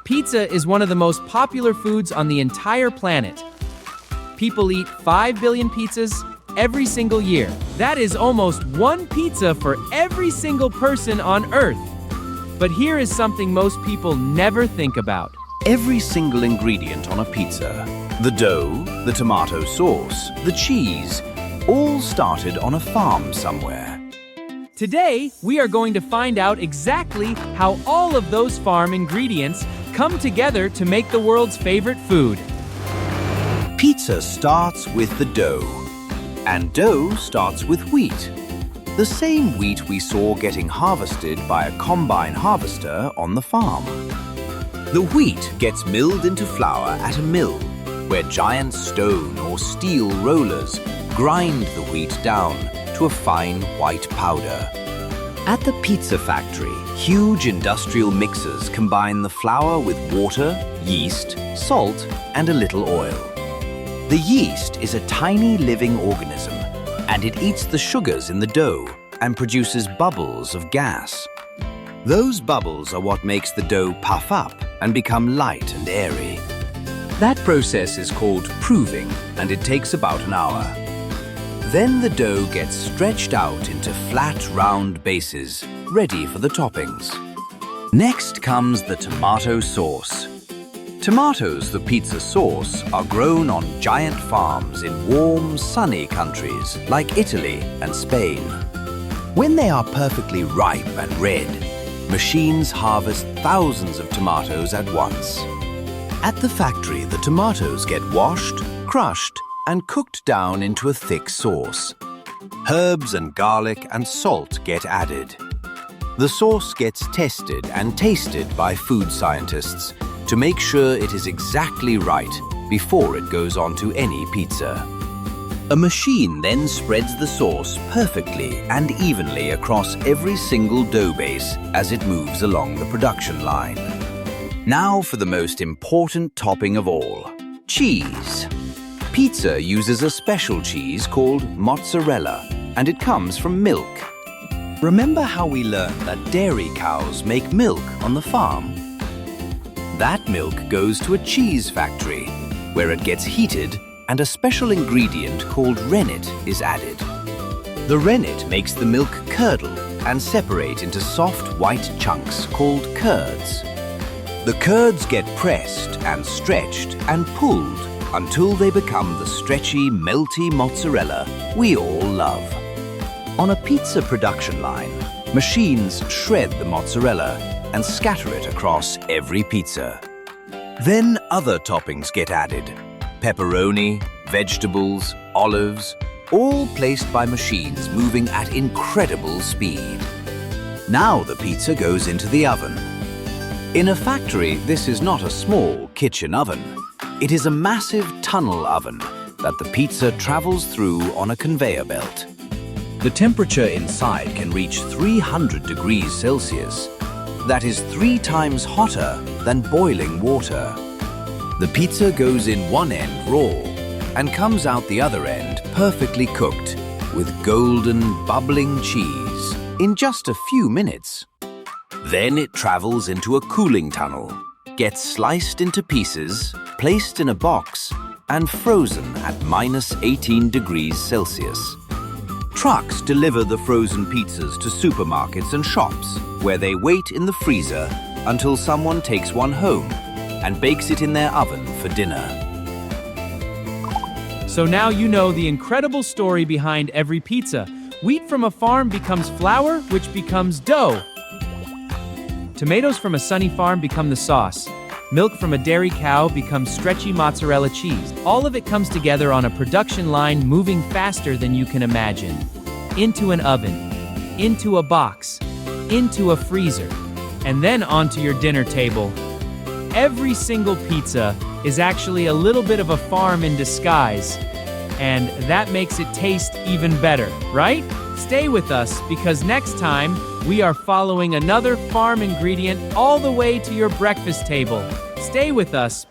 Pizza is one of the most popular foods on the entire planet. People eat 5 billion pizzas every single year. That is almost one pizza for every single person on Earth. But here is something most people never think about. Every single ingredient on a pizza, the dough, the tomato sauce, the cheese, all started on a farm somewhere. Today, we are going to find out exactly how all of those farm ingredients come together to make the world's favorite food. Pizza starts with the dough, and dough starts with wheat. The same wheat we saw getting harvested by a combine harvester on the farm. The wheat gets milled into flour at a mill, where giant stone or steel rollers grind the wheat down to a fine white powder. At the pizza factory, huge industrial mixers combine the flour with water, yeast, salt, and a little oil. The yeast is a tiny living organism, and it eats the sugars in the dough and produces bubbles of gas. Those bubbles are what makes the dough puff up and become light and airy. That process is called proving, and it takes about an hour. Then the dough gets stretched out into flat, round bases, ready for the toppings. Next comes the tomato sauce. Tomatoes, the pizza sauce, are grown on giant farms in warm, sunny countries like Italy and Spain. When they are perfectly ripe and red, machines harvest thousands of tomatoes at once. At the factory, the tomatoes get washed, crushed, and cooked down into a thick sauce. Herbs and garlic and salt get added. The sauce gets tested and tasted by food scientists to make sure it is exactly right before it goes onto any pizza. A machine then spreads the sauce perfectly and evenly across every single dough base as it moves along the production line. Now for the most important topping of all, cheese. Pizza uses a special cheese called mozzarella, and it comes from milk. Remember how we learned that dairy cows make milk on the farm? That milk goes to a cheese factory, where it gets heated and a special ingredient called rennet is added. The rennet makes the milk curdle and separate into soft white chunks called curds. The curds get pressed and stretched and pulled until they become the stretchy, melty mozzarella we all love. On a pizza production line, machines shred the mozzarella and scatter it across every pizza. Then other toppings get added: pepperoni, vegetables, olives, all placed by machines moving at incredible speed. Now the pizza goes into the oven. In a factory, this is not a small kitchen oven. It is a massive tunnel oven that the pizza travels through on a conveyor belt. The temperature inside can reach 300 degrees Celsius. That is 3 times hotter than boiling water. The pizza goes in one end raw and comes out the other end perfectly cooked with golden, bubbling cheese in just a few minutes. Then it travels into a cooling tunnel, gets sliced into pieces, placed in a box, and frozen at -18 degrees Celsius. Trucks deliver the frozen pizzas to supermarkets and shops, where they wait in the freezer until someone takes one home and bakes it in their oven for dinner. So now you know the incredible story behind every pizza. Wheat from a farm becomes flour, which becomes dough. Tomatoes from a sunny farm become the sauce. Milk from a dairy cow becomes stretchy mozzarella cheese. All of it comes together on a production line moving faster than you can imagine. Into an oven, into a box, into a freezer, and then onto your dinner table. Every single pizza is actually a little bit of a farm in disguise, and that makes it taste even better, right? Stay with us, because next time we are following another farm ingredient all the way to your breakfast table. Stay with us,